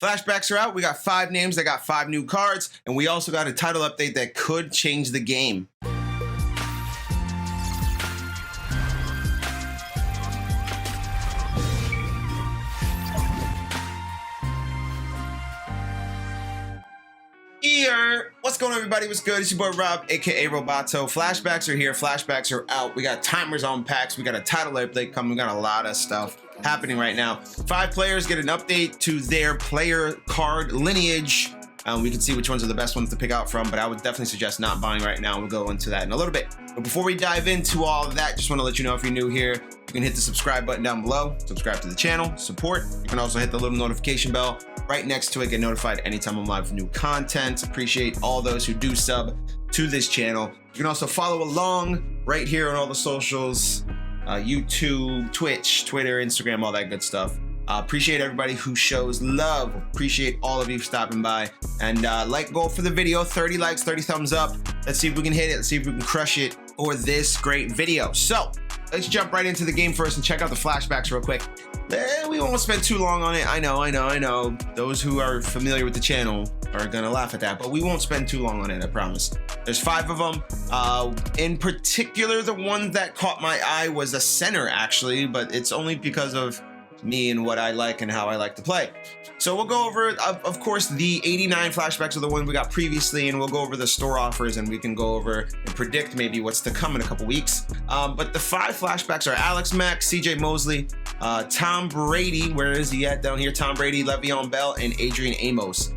Flashbacks are out. We got 5 names that got 5 new cards, and we also got a title update that could change the game. Here, what's going on, everybody? What's good? It's your boy Rob, aka Roboto. Flashbacks are here. Flashbacks are out. We got timers on packs. We got a title update coming. We got a lot of stuff happening right now. 5 players get an update to their player card lineage. We can see which ones are the best ones to pick out from, but I would definitely suggest not buying right now. We'll go into that in a little bit. But before we dive into all of that, just want to let you know, if you're new here, you can hit the subscribe button down below, subscribe to the channel, support. You can also hit the little notification bell right next to it, get notified anytime I'm live with new content. Appreciate all those who do sub to this channel. You can also follow along right here on all the socials, YouTube, Twitch, Twitter, Instagram, all that good stuff. Appreciate everybody who shows love. Appreciate all of you stopping by. And like goal for the video, 30 likes, 30 thumbs up. Let's see if we can hit it. Let's see if we can crush it for this great video. So let's jump right into the game first and check out the flashbacks real quick. We won't spend too long on it. I know. Those who are familiar with the channel are gonna laugh at that, but we won't spend too long on it, I promise. There's 5 of them. In particular, the one that caught my eye was a center, actually, but it's only because of me and what I like and how I like to play. So we'll go over, of course, the 89 flashbacks are the one we got previously, and we'll go over the store offers, and we can go over and predict maybe what's to come in a couple weeks. But the 5 flashbacks are Alex Mack, CJ Mosley, Tom Brady, where is he at down here? Tom Brady, Le'Veon Bell, and Adrian Amos.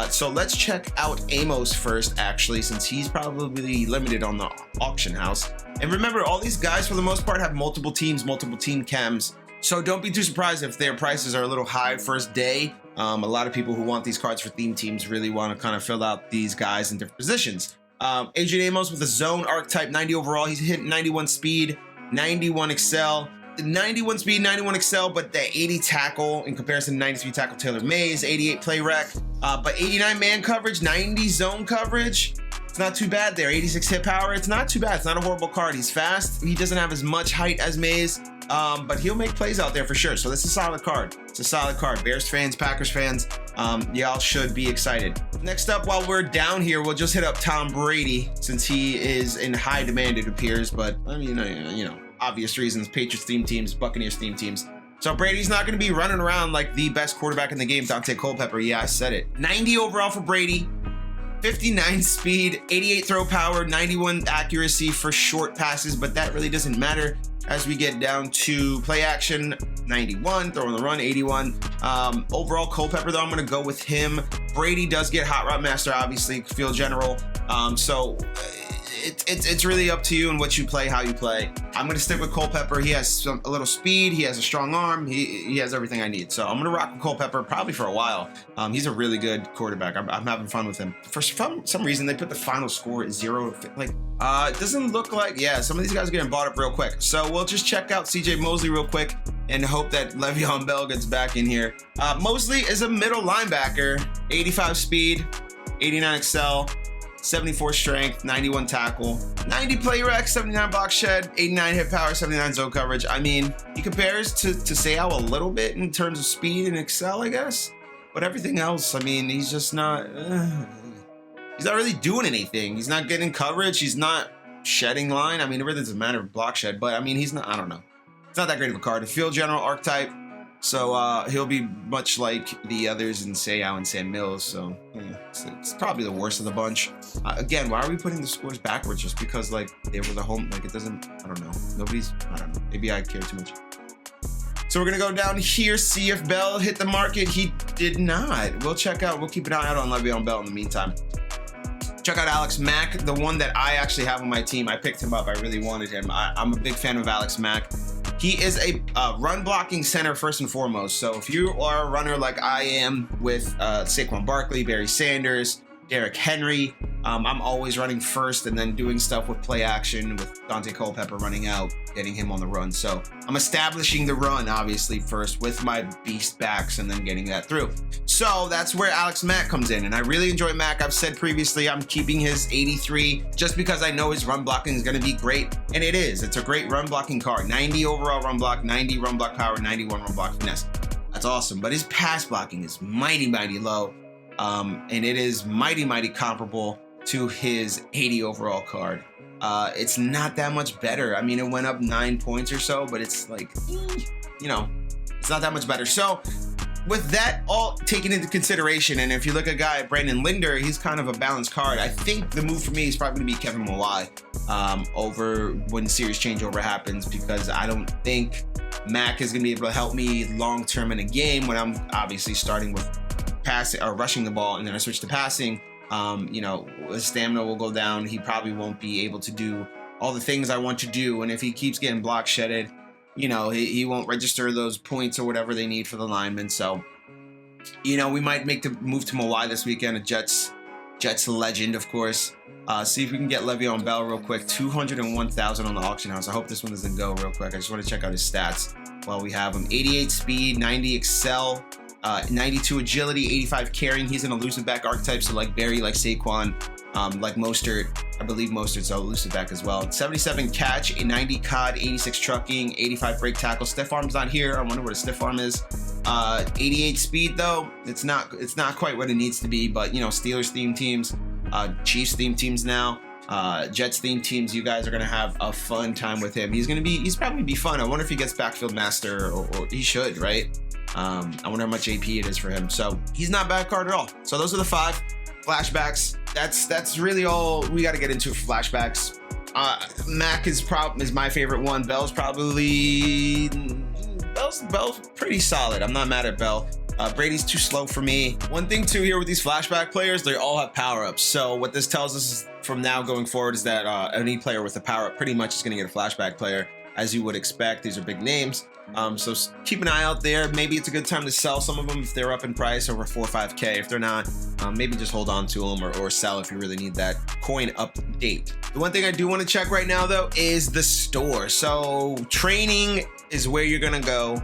So let's check out Amos first, actually, since he's probably limited on the auction house. And remember, all these guys, for the most part, have multiple teams, multiple team cams. So don't be too surprised if their prices are a little high first day. A lot of people who want these cards for theme teams really want to kind of fill out these guys in different positions. Adrian Amos with a zone archetype, 90 overall. He's hitting 91 speed, 91 excel. 91 speed, 91 excel, but the 80 tackle in comparison to 93 tackle Taylor Mays, 88 play rec, but 89 man coverage, 90 zone coverage. It's not too bad there. 86 hit power. It's not too bad. It's not a horrible card. He's fast. He doesn't have as much height as Mays, but he'll make plays out there for sure. So this is a solid card. It's a solid card. Bears fans, Packers fans, y'all should be excited. Next up, while we're down here, we'll just hit up Tom Brady, since he is in high demand, it appears. But I mean, you know, obvious reasons. Patriots theme teams, Buccaneers theme teams. So Brady's not going to be running around like the best quarterback in the game, Dante Culpepper. Yeah, I said it. 90 overall for Brady. 59 speed, 88 throw power, 91 accuracy for short passes, but that really doesn't matter as we get down to play action. 91, throw on the run, 81. Overall, Culpepper, though, I'm going to go with him. Brady does get Hot Route Master, obviously, field general. So it's really up to you and what you play, how you play. I'm going to stick with Culpepper. He has a little speed. He has a strong arm. He has everything I need. So I'm going to rock with Culpepper probably for a while. He's a really good quarterback. I'm having fun with him. For some reason, they put the final score at 0. Like, it doesn't look like, yeah, some of these guys are getting bought up real quick. So we'll just check out CJ Mosley real quick and hope that Le'Veon Bell gets back in here. Mosley is a middle linebacker, 85 speed, 89 excel, 74 strength, 91 tackle, 90 play rec, 79 box shed, 89 hit power, 79 zone coverage. I mean, he compares to Seau a little bit in terms of speed and excel, I guess. But everything else, I mean, he's just not, he's not really doing anything. He's not getting coverage. He's not shedding line. I mean, it really doesn't matter block shed, but I mean, he's not, I don't know. It's not that great of a card. A field general archetype. So he'll be much like the others in Seau and Sam Mills. So yeah, it's probably the worst of the bunch. Again, why are we putting the scores backwards? Just because like they were the home, like it doesn't, I don't know. I don't know. Maybe I care too much. So we're gonna go down here, see if Bell hit the market. He did not. We'll check out, we'll keep an eye out on Le'Veon Bell in the meantime. Check out Alex Mack, the one that I actually have on my team. I picked him up, I really wanted him. I'm a big fan of Alex Mack. He is a run blocking center first and foremost. So if you are a runner like I am with Saquon Barkley, Barry Sanders, Derrick Henry, I'm always running first and then doing stuff with play action with Dante Culpepper running out, getting him on the run. So I'm establishing the run obviously first with my beast backs and then getting that through. So that's where Alex Mack comes in. And I really enjoy Mack. I've said previously I'm keeping his 83 just because I know his run blocking is going to be great. And it is. It's a great run blocking card. 90 overall run block, 90 run block power, 91 run block finesse. That's awesome. But his pass blocking is mighty, mighty low. And it is mighty, mighty comparable to his 80 overall card. It's not that much better. I mean, it went up 9 points or so, but it's like, you know, it's not that much better. So with that all taken into consideration, and if you look at a guy, Brandon Linder, he's kind of a balanced card. I think the move for me is probably going to be Kevin Mawai over when the series changeover happens, because I don't think Mac is going to be able to help me long-term in a game when I'm obviously starting with passing or rushing the ball, and then I switch to passing. You know, his stamina will go down. He probably won't be able to do all the things I want to do. And if he keeps getting block shedded, you know, he won't register those points or whatever they need for the linemen. So, you know, we might make the move to Mawai this weekend, a Jets legend, of course. See if we can get Le'Veon Bell real quick. 201,000 on the auction house. I hope this one doesn't go real quick. I just want to check out his stats while we have him. 88 speed, 90 excel, 92 agility, 85 carrying. He's an elusive back archetype, so like Barry, like Saquon, like Mostert. I believe Mostert's an elusive back as well. 77 catch, 90 COD, 86 trucking, 85 break tackle. Stiff arm's not here. I wonder what a stiff arm is. 88 speed though. It's not quite what it needs to be, but you know, Steelers theme teams, Chiefs theme teams now, Jets theme teams, you guys are gonna have a fun time with him. He's probably gonna be fun. I wonder if he gets backfield master, or he should, right? I wonder how much AP it is for him. So he's not a bad card at all. So those are the 5 flashbacks. That's really all we got to get into for flashbacks. Mac is my favorite one. Bell's pretty solid. I'm not mad at Bell. Brady's too slow for me. One thing too here with these flashback players, they all have power-ups. So what this tells us is, from now going forward, is that any player with a power-up pretty much is going to get a flashback player, as you would expect. These are big names. So keep an eye out there. Maybe it's a good time to sell some of them if they're up in price over 4 or 5K. If they're not, maybe just hold on to them or sell if you really need that coin update. The one thing I do want to check right now though is the store. So training is where you're gonna go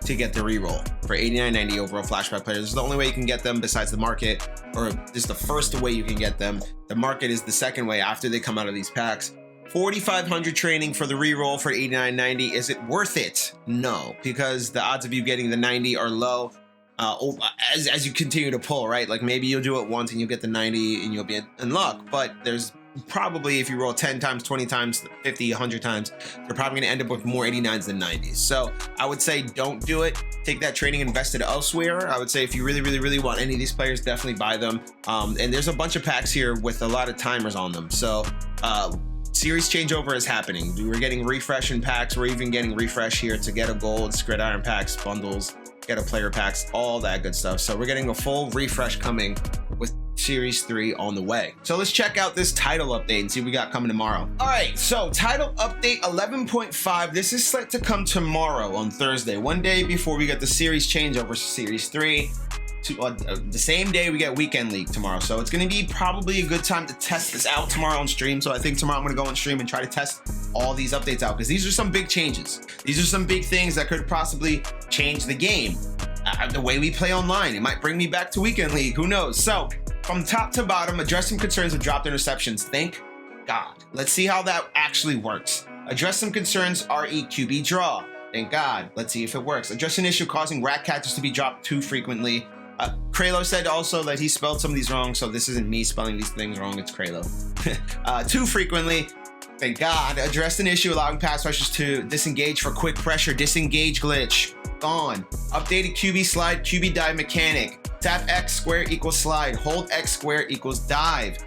to get the reroll for 89.90 overall flashback players. This is the only way you can get them besides the market, or this is the first way you can get them. The market is the second way after they come out of these packs. 4,500 training for the reroll for 89.90. Is it worth it? No, because the odds of you getting the 90 are low as you continue to pull, right? Like maybe you'll do it once and you'll get the 90 and you'll be in luck, but there's probably, if you roll 10 times, 20 times, 50, 100 times, you're probably gonna end up with more 89s than 90s. So I would say don't do it. Take that training and invest it elsewhere. I would say if you really, really, really want any of these players, definitely buy them. And there's a bunch of packs here with a lot of timers on them. So series changeover is happening. We're getting refresh in packs. We're even getting refresh here to get a gold, gridiron packs, bundles, get a player packs, all that good stuff. So we're getting a full refresh coming with Series 3 on the way. So let's check out this title update and see what we got coming tomorrow. All right, so title update 11.5. This is set to come tomorrow on Thursday, one day before we get the series changeover, Series 3. The same day we get Weekend League tomorrow. So it's going to be probably a good time to test this out tomorrow on stream. So I think tomorrow I'm going to go on stream and try to test all these updates out, because these are some big changes. These are some big things that could possibly change the game. The way we play online, it might bring me back to Weekend League. Who knows? So from top to bottom, address some concerns of dropped interceptions. Thank God. Let's see how that actually works. Address some concerns, REQB draw. Thank God. Let's see if it works. Address an issue causing rat catches to be dropped too frequently. Kralo said also that he spelled some of these wrong, so this isn't me spelling these things wrong, it's Kralo. Too frequently. Thank God. Addressed an issue allowing pass rushers to disengage for quick pressure. Disengage glitch. Gone. Updated QB slide, QB dive mechanic. Tap X square equals slide. Hold X square equals dive.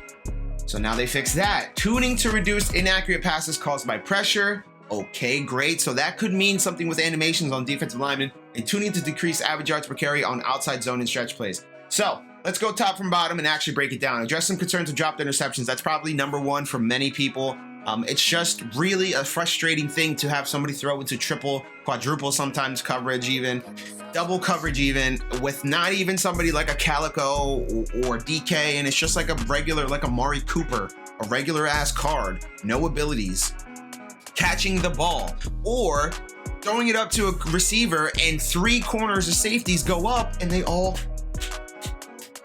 So now they fixed that. Tuning to reduce inaccurate passes caused by pressure. Okay, great. So that could mean something with animations on defensive linemen, and tuning to decrease average yards per carry on outside zone and stretch plays. So let's go top from bottom and actually break it down. Address some concerns of dropped interceptions. That's probably number one for many people. It's just really a frustrating thing to have somebody throw into triple, quadruple sometimes coverage, even double coverage, even with not even somebody like a Calico or DK, and it's just like a regular, like a Mari Cooper, a regular ass card, no abilities, catching the ball, or throwing it up to a receiver and 3 corners of safeties go up and they all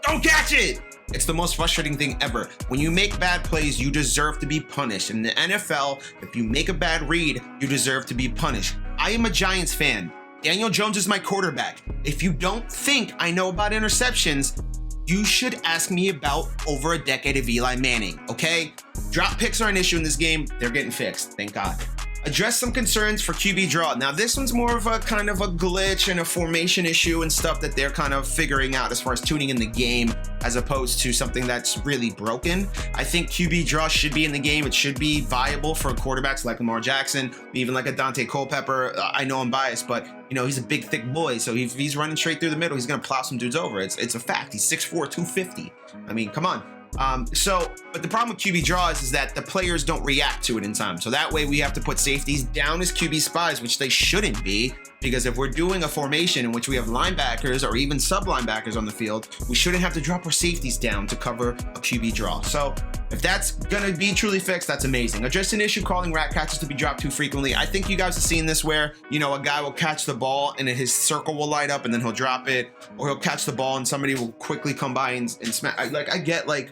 don't catch it. It's the most frustrating thing ever. When you make bad plays, you deserve to be punished. In the NFL, if you make a bad read, you deserve to be punished. I am a Giants fan. Daniel Jones is my quarterback. If you don't think I know about interceptions, you should ask me about over a decade of Eli Manning, okay? Drop picks are an issue in this game. They're getting fixed, thank God. Address some concerns for QB draw. Now, this one's more of a kind of a glitch and a formation issue and stuff that they're kind of figuring out as far as tuning in the game, as opposed to something that's really broken. I think QB draw should be in the game. It should be viable for quarterbacks like Lamar Jackson, even like a Dante Culpepper. I know I'm biased, but you know, he's a big, thick boy. So if he's running straight through the middle, he's going to plow some dudes over. It's a fact. He's 6'4", 250. I mean, come on. But the problem with QB draws is that the players don't react to it in time. So that way we have to put safeties down as QB spies, which they shouldn't be, because if we're doing a formation in which we have linebackers or even sub linebackers on the field, we shouldn't have to drop our safeties down to cover a QB draw. So if that's gonna be truly fixed, that's amazing. Address an issue calling rat catches to be dropped too frequently. I think you guys have seen this where, you know, a guy will catch the ball and then his circle will light up and then he'll drop it, or he'll catch the ball and somebody will quickly come by and smack. I get like,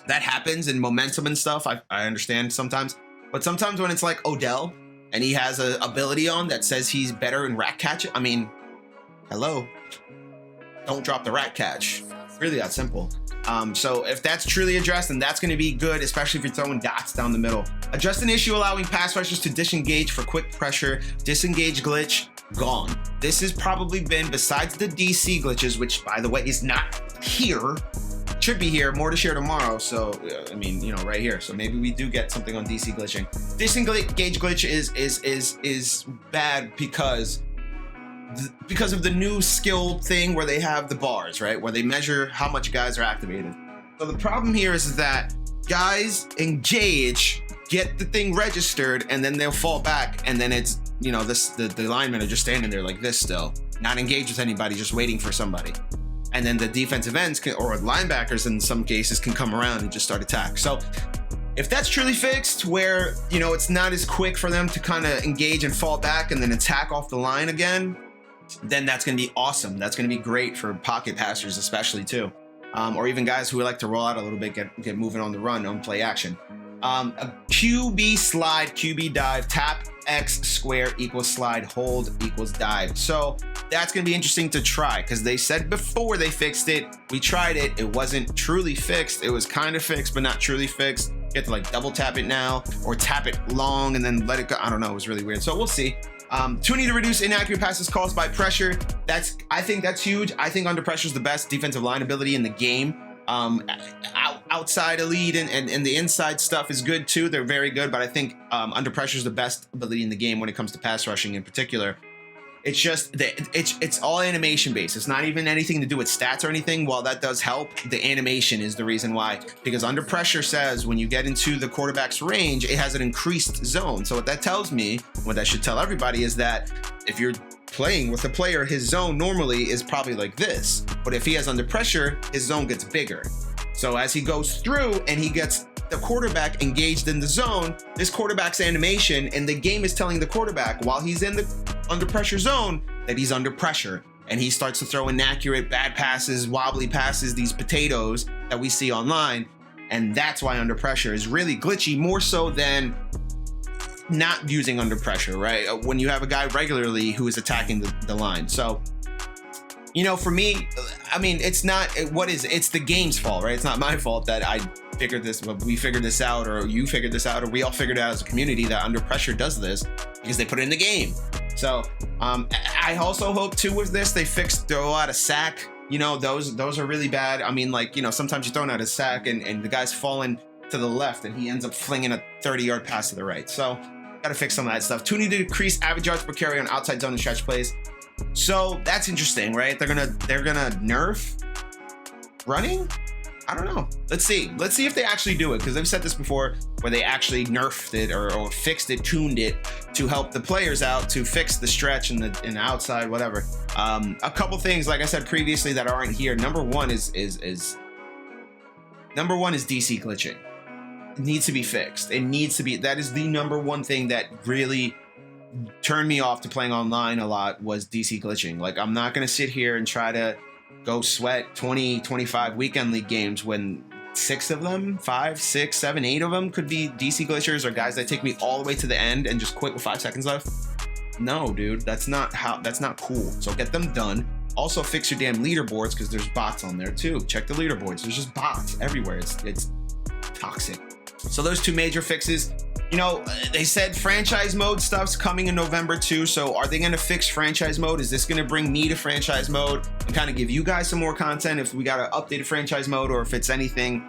that happens in momentum and stuff. I understand sometimes, but sometimes when it's like Odell and he has an ability on that says he's better in rat catch, I mean, hello, don't drop the rat catch. Really that simple. So if that's truly addressed, then that's going to be good, especially if you're throwing dots down the middle. Address an issue allowing pass rushers to disengage for quick pressure. Disengage glitch gone. This has probably been, besides the DC glitches, which by the way is not here, should be here, more to share tomorrow. So I mean, you know, right here. So maybe we do get something on DC glitching. Disengage glitch is bad because of the new skill thing where they have the bars, right? Where they measure how much guys are activated. So the problem here is that guys engage, get the thing registered, and then they'll fall back, and then it's, you know, the linemen are just standing there like this still, not engaged with anybody, just waiting for somebody. And then the defensive ends or linebackers in some cases can come around and just start attack. So if that's truly fixed, where, you know, it's not as quick for them to kind of engage and fall back and then attack off the line again, then that's going to be awesome. That's going to be great for pocket passers, especially too, or even guys who like to roll out a little bit, get moving on the run, on play action. A QB slide, QB dive, tap X square equals slide, hold equals dive. So that's going to be interesting to try, because they said before they fixed it, we tried it, it wasn't truly fixed. It was kind of fixed, but not truly fixed. You have to like double tap it now, or tap it long and then let it go. I don't know, it was really weird. So we'll see. Tuning to reduce inaccurate passes caused by pressure. I think that's huge. I think under pressure is the best defensive line ability in the game. Outside elite and the inside stuff is good too. They're very good, but I think under pressure is the best ability in the game when it comes to pass rushing in particular. It's just it's all animation based. It's not even anything to do with stats or anything. While that does help, the animation is the reason why. Because under pressure says when you get into the quarterback's range, it has an increased zone. So what that tells me, what that should tell everybody, is that if you're playing with a player, his zone normally is probably like this, but if he has under pressure, his zone gets bigger. So as he goes through and he gets the quarterback engaged in the zone, this quarterback's animation, and the game is telling the quarterback while he's in the under pressure zone that he's under pressure, and he starts to throw inaccurate, bad passes, wobbly passes, these potatoes that we see online. And that's why under pressure is really glitchy, more so than not using under pressure, right? When you have a guy regularly who is attacking the line. So, you know, for me, I mean, it's the game's fault, right? It's not my fault that we figured this out, or you figured this out, or we all figured out as a community that under pressure does this because they put it in the game. So I also hope too with this, they throw out a sack. You know, those are really bad. I mean, like, you know, sometimes you're throwing out a sack and the guy's falling to the left and he ends up flinging a 30-yard pass to the right. So gotta fix some of that stuff. Tuning to decrease average yards per carry on outside zone and stretch plays. So that's interesting, right? They're gonna nerf running. I don't know. Let's see if they actually do it, because they've said this before, where they actually nerfed it or fixed it, tuned it to help the players out, to fix the stretch and the outside, whatever. A couple things, like I said previously, that aren't here. Number one is DC glitching. It needs to be fixed. That is the number one thing that really turned me off to playing online a lot, was DC glitching. Like, I'm not going to sit here and try to go sweat 20, 25 weekend league games when 6 of them, 5, 6, 7, 8 of them could be DC glitchers, or guys that take me all the way to the end and just quit with 5 seconds left. No, dude, that's not cool. So get them done. Also fix your damn leaderboards because there's bots on there too. Check the leaderboards. There's just bots everywhere. It's toxic. So those two major fixes. You know, they said franchise mode stuff's coming in November too. So are they going to fix franchise mode? Is this going to bring me to franchise mode and kind of give you guys some more content if we got to update a franchise mode, or if it's anything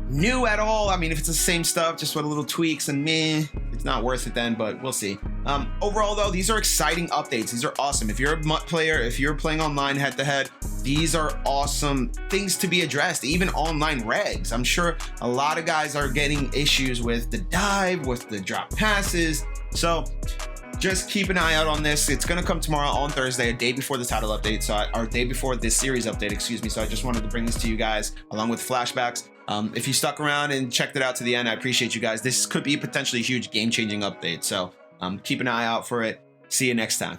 new at all? I mean, if it's the same stuff, just with a little tweaks and meh, it's not worth it then, but we'll see. Overall though, these are exciting updates. These are awesome. If you're a MUT player, if you're playing online head to head, these are awesome things to be addressed. Even online regs. I'm sure a lot of guys are getting issues with the dive, with the drop passes. So just keep an eye out on this. It's going to come tomorrow on Thursday, a day before the title update. Or a day before this series update, excuse me. So I just wanted to bring this to you guys along with flashbacks. If you stuck around and checked it out to the end, I appreciate you guys. This could be potentially a huge game-changing update. So keep an eye out for it. See you next time.